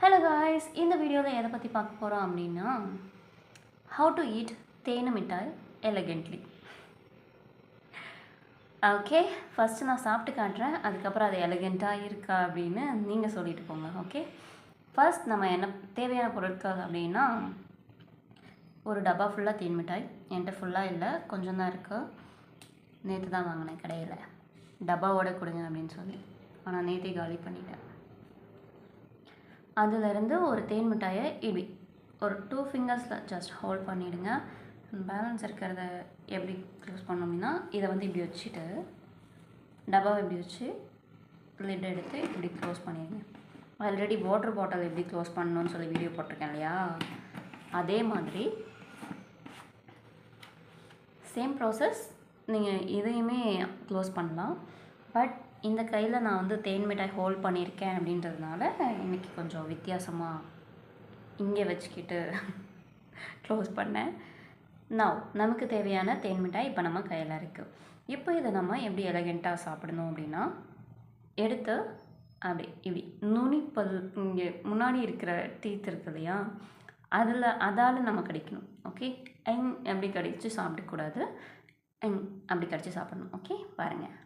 Hello guys, இந்த வீடியோவில் எதை பற்றி பார்க்க போகிறோம் அப்படின்னா ஹவு டு ஈட் தேனு மிட்டாய் எலகென்ட்லி. ஓகே, ஃபஸ்ட்டு நான் சாப்பிட்டு காட்டுறேன், அதுக்கப்புறம் அது எலகெண்ட்டாக இருக்கா அப்படின்னு நீங்கள் சொல்லிட்டு போங்க. ஓகே, ஃபர்ஸ்ட் நம்ம என்ன தேவையான பொருட்கள் அப்படின்னா, ஒரு டப்பா ஃபுல்லாக தேன் மிட்டாய். என்கிட்ட ஃபுல்லாக இல்லை, கொஞ்சம் தான் இருக்குது. நேற்று தான் வாங்கினேன் கடையில், டப்பாவோட கொடுங்க அப்படின்னு சொல்லி. ஆனால் நேற்றே காலி பண்ணிட்டேன். அதிலிருந்து ஒரு தேன் மிட்டாயை இப்படி ஒரு 2 ஃபிங்கர்ஸில் ஜஸ்ட் ஹோல்ட் பண்ணிவிடுங்க. பேலன்ஸ் இருக்கிறத எப்படி க்ளோஸ் பண்ணோம் அப்படின்னா, இதை வந்து இப்படி வச்சுட்டு டப்பாவை இப்படி வச்சு லிட் எடுத்து இப்படி க்ளோஸ் பண்ணிடுங்க. ஆல்ரெடி வாட்டர் பாட்டில் எப்படி க்ளோஸ் பண்ணணும்னு சொல்லி வீடியோ போட்டிருக்கேன் இல்லையா, அதே மாதிரி சேம் ப்ராசஸ் நீங்கள் இதையுமே க்ளோஸ் பண்ணலாம். பட் இந்த கையில் நான் வந்து தேன் மிட்டாய் ஹோல்ட் பண்ணியிருக்கேன் அப்படின்றதுனால இன்றைக்கி கொஞ்சம் வித்தியாசமாக இங்கே வச்சுக்கிட்டு க்ளோஸ் பண்ணேன். நமக்கு தேவையான தேன் மிட்டாய் இப்போ நம்ம கையில் இருக்குது. இப்போ இதை நம்ம எப்படி எலகெண்ட்டாக சாப்பிடணும் அப்படின்னா, எடுத்து அப்படி இப்படி நுனிப்பல் இங்கே முன்னாடி இருக்கிற டீத் இருக்கு இல்லையா, அதால் நம்ம கடிக்கணும். ஓகே, அப்படி கடிச்சு சாப்பிடக்கூடாது, அப்படி கடிச்சு சாப்பிடணும். ஓகே, பாருங்கள்.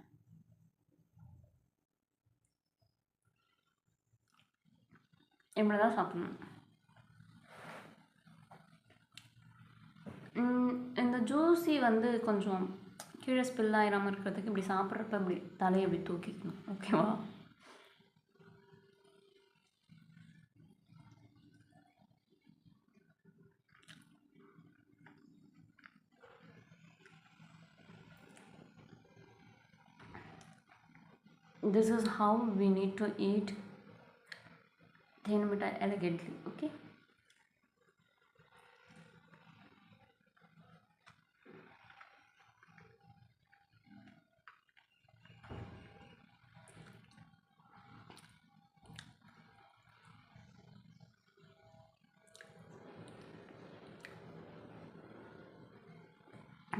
இப்படி தான் சாப்பிடணும். இந்த ஜூஸி வந்து கொஞ்சம் கீழே ஸ்பில் ஆகிடாமல் இருக்கிறதுக்கு இப்படி சாப்பிட்றப்ப இப்படி தலையை இப்படி தூக்கிக்கணும். ஓகேவா? This is how we need to eat தேன் மிட்டாய் elegantly. Okay,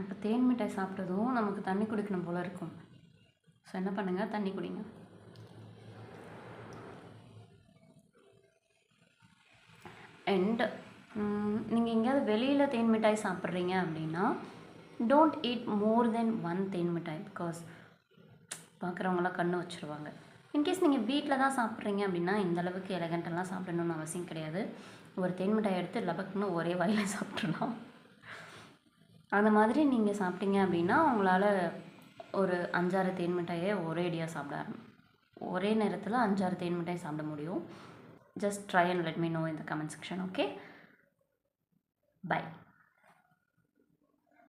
இப்போ தேன் மிட்டாய் சாப்பிட்டதும் நமக்கு தண்ணி குடிக்கணும் போல் இருக்கும். ஸோ என்ன பண்ணுங்கள், தண்ணி குடிங்க. அண்ட் நீங்கள் எங்கேயாவது வெளியில் தேன் மிட்டாய் சாப்பிட்றீங்க அப்படின்னா, டோன்ட் ஈட் மோர் தென் 1 தேன் மிட்டாய். பிகாஸ் பார்க்குறவங்களாம் கண்ணு வச்சுருவாங்க. இன்கேஸ் நீங்கள் வீட்டில் தான் சாப்பிட்றீங்க அப்படின்னா இந்தளவுக்கு எலகெண்ட்டெல்லாம் சாப்பிடணுன்னு அவசியம் கிடையாது. ஒரு தேன் மிட்டாய் எடுத்து லபக்குன்னு ஒரே வாயில் சாப்பிட்றலாம். அந்த மாதிரி நீங்கள் சாப்பிட்டீங்க அப்படின்னா உங்களால் ஒரு 5-6 தேன் மிட்டாயை ஒரே நேரத்தில் 5-6 தேன் மிட்டாய் சாப்பிட முடியும். Just try and let me know in the comment section. Okay, bye.